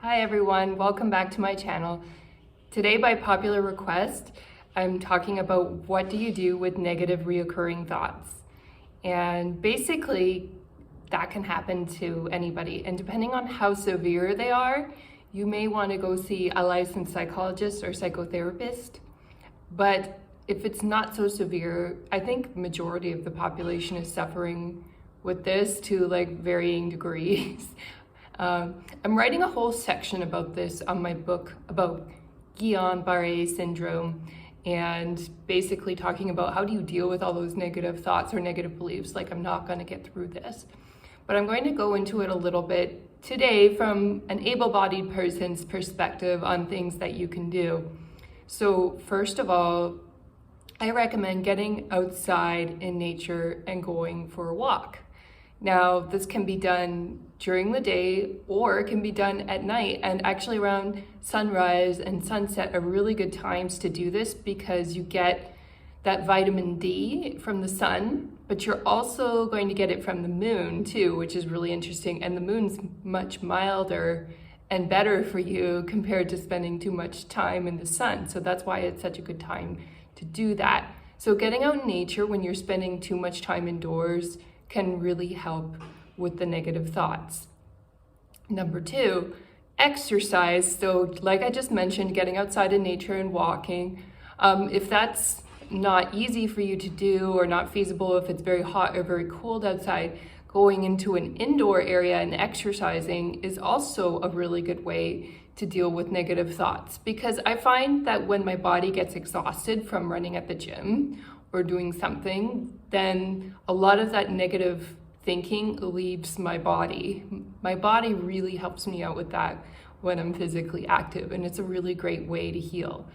Hi everyone, welcome back to my channel. Today, by popular request, I'm talking about what do you do with negative reoccurring thoughts. And basically, that can happen to anybody. And depending on how severe they are, you may want to go see a licensed psychologist or psychotherapist. But if it's not so severe, I think majority of the population is suffering with this to varying degrees. I'm writing a whole section about this on my book about Guillain-Barré syndrome, and basically talking about how do you deal with all those negative thoughts or negative beliefs. I'm not going to get through this, but I'm going to go into it a little bit today from an able-bodied person's perspective on things that you can do. So first of all, I recommend getting outside in nature and going for a walk. Now, this can be done during the day or it can be done at night, and actually around sunrise and sunset are really good times to do this because you get that vitamin D from the sun, but you're also going to get it from the moon too, which is really interesting. And the moon's much milder and better for you compared to spending too much time in the sun. So that's why it's such a good time to do that. So getting out in nature when you're spending too much time indoors can really help with the negative thoughts. Number two, exercise. So like I just mentioned, getting outside in nature and walking. If that's not easy for you to do or not feasible, if it's very hot or very cold outside, going into an indoor area and exercising is also a really good way to deal with negative thoughts. Because I find that when my body gets exhausted from running at the gym or doing something, then a lot of that negative thinking leaves my body. My body really helps me out with that when I'm physically active, and it's a really great way to heal.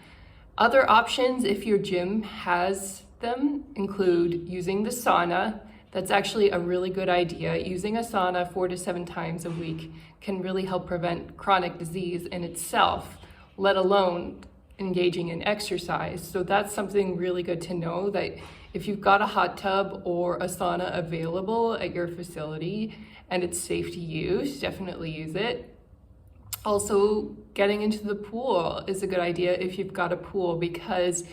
Other options, if your gym has them, include using the sauna. That's actually a really good idea. Using a sauna 4 to 7 times a week can really help prevent chronic disease in itself, let alone engaging in exercise. So that's something really good to know, that if you've got a hot tub or a sauna available at your facility and it's safe to use, definitely use it. Also, getting into the pool is a good idea if you've got a pool, because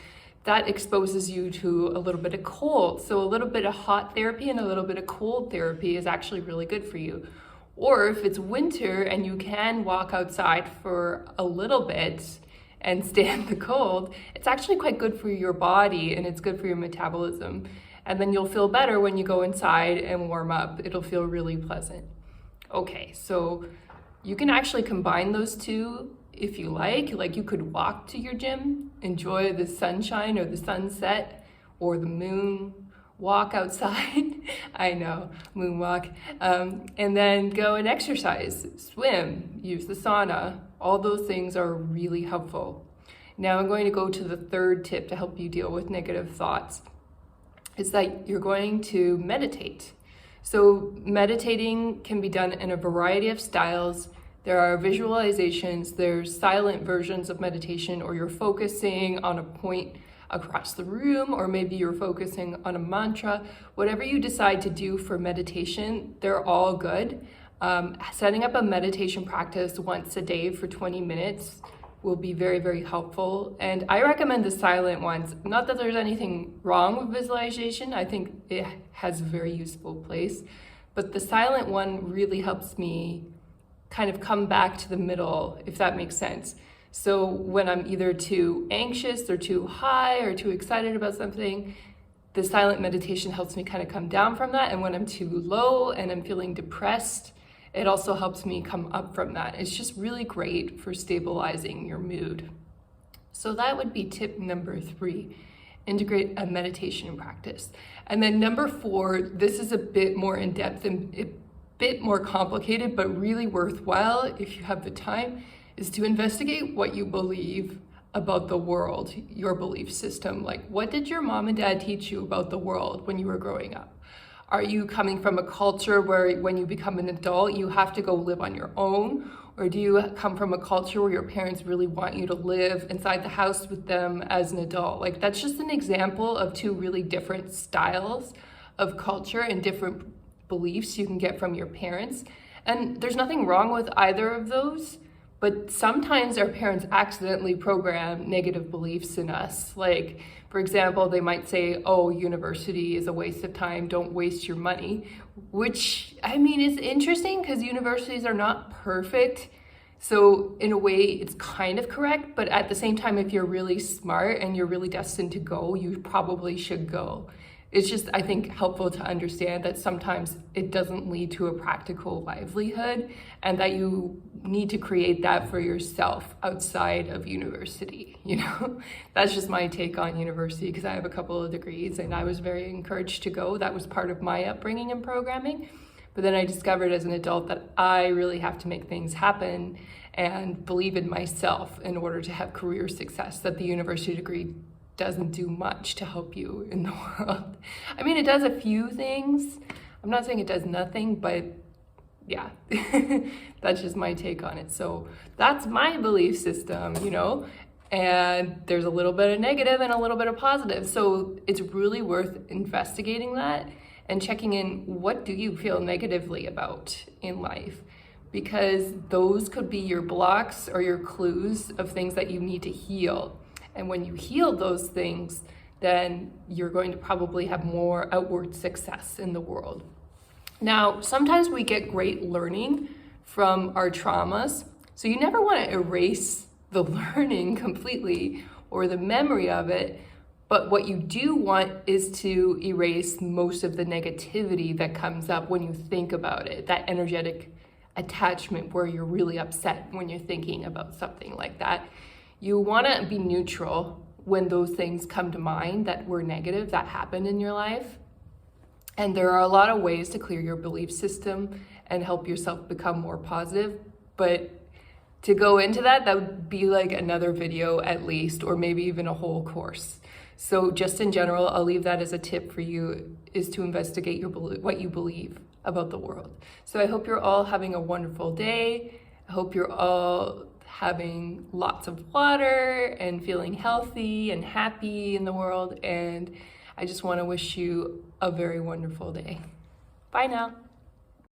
that exposes you to a little bit of cold. So a little bit of hot therapy and a little bit of cold therapy is actually really good for you. Or if it's winter and you can walk outside for a little bit and stand the cold, it's actually quite good for your body and it's good for your metabolism. And then you'll feel better when you go inside and warm up. It'll feel really pleasant. Okay, so you can actually combine those two if you like. You could walk to your gym, enjoy the sunshine or the sunset or the moon, walk outside. I know, moonwalk. And then go and exercise, swim, use the sauna. All those things are really helpful. Now I'm going to go to the third tip to help you deal with negative thoughts. Is that you're going to meditate. So meditating can be done in a variety of styles. There are visualizations, there's silent versions of meditation, or you're focusing on a point across the room, or maybe you're focusing on a mantra. Whatever you decide to do for meditation, they're all good. Setting up a meditation practice once a day for 20 minutes will be very, very helpful. And I recommend the silent ones. Not that there's anything wrong with visualization. I think it has a very useful place. But the silent one really helps me kind of come back to the middle, if that makes sense. So when I'm either too anxious or too high or too excited about something, the silent meditation helps me kind of come down from that. And when I'm too low and I'm feeling depressed, it also helps me come up from that. It's just really great for stabilizing your mood. So that would be tip number 3, integrate a meditation practice. And then number 4, this is a bit more in-depth and a bit more complicated, but really worthwhile if you have the time, is to investigate what you believe about the world, your belief system. What did your mom and dad teach you about the world when you were growing up? Are you coming from a culture where when you become an adult, you have to go live on your own? Or do you come from a culture where your parents really want you to live inside the house with them as an adult? That's just an example of 2 really different styles of culture and different beliefs you can get from your parents. And there's nothing wrong with either of those, But sometimes our parents accidentally program negative beliefs in us. Like, for example, they might say, oh, university is a waste of time, don't waste your money. Which, I mean, is interesting because universities are not perfect. So in a way, it's kind of correct, but at the same time, if you're really smart and you're really destined to go, you probably should go. It's just, I think, helpful to understand that sometimes it doesn't lead to a practical livelihood and that you need to create that for yourself outside of university, you know? That's just my take on university because I have a couple of degrees and I was very encouraged to go. That was part of my upbringing in programming. But then I discovered as an adult that I really have to make things happen and believe in myself in order to have career success, that the university degree doesn't do much to help you in the world. I mean, it does a few things. I'm not saying it does nothing, but yeah, that's just my take on it. So that's my belief system, you know, and there's a little bit of negative and a little bit of positive. So it's really worth investigating that and checking in, what do you feel negatively about in life? Because those could be your blocks or your clues of things that you need to heal. And when you heal those things, then you're going to probably have more outward success in the world. Now, sometimes we get great learning from our traumas. So you never want to erase the learning completely or the memory of it. But what you do want is to erase most of the negativity that comes up when you think about it, that energetic attachment where you're really upset when you're thinking about something like that. You want to be neutral when those things come to mind that were negative, that happened in your life. And there are a lot of ways to clear your belief system and help yourself become more positive. But to go into that, that would be like another video at least, or maybe even a whole course. So just in general, I'll leave that as a tip for you, is to investigate what you believe about the world. So I hope you're all having a wonderful day. I hope you're all having lots of water and feeling healthy and happy in the world. And I just want to wish you a very wonderful day. Bye now.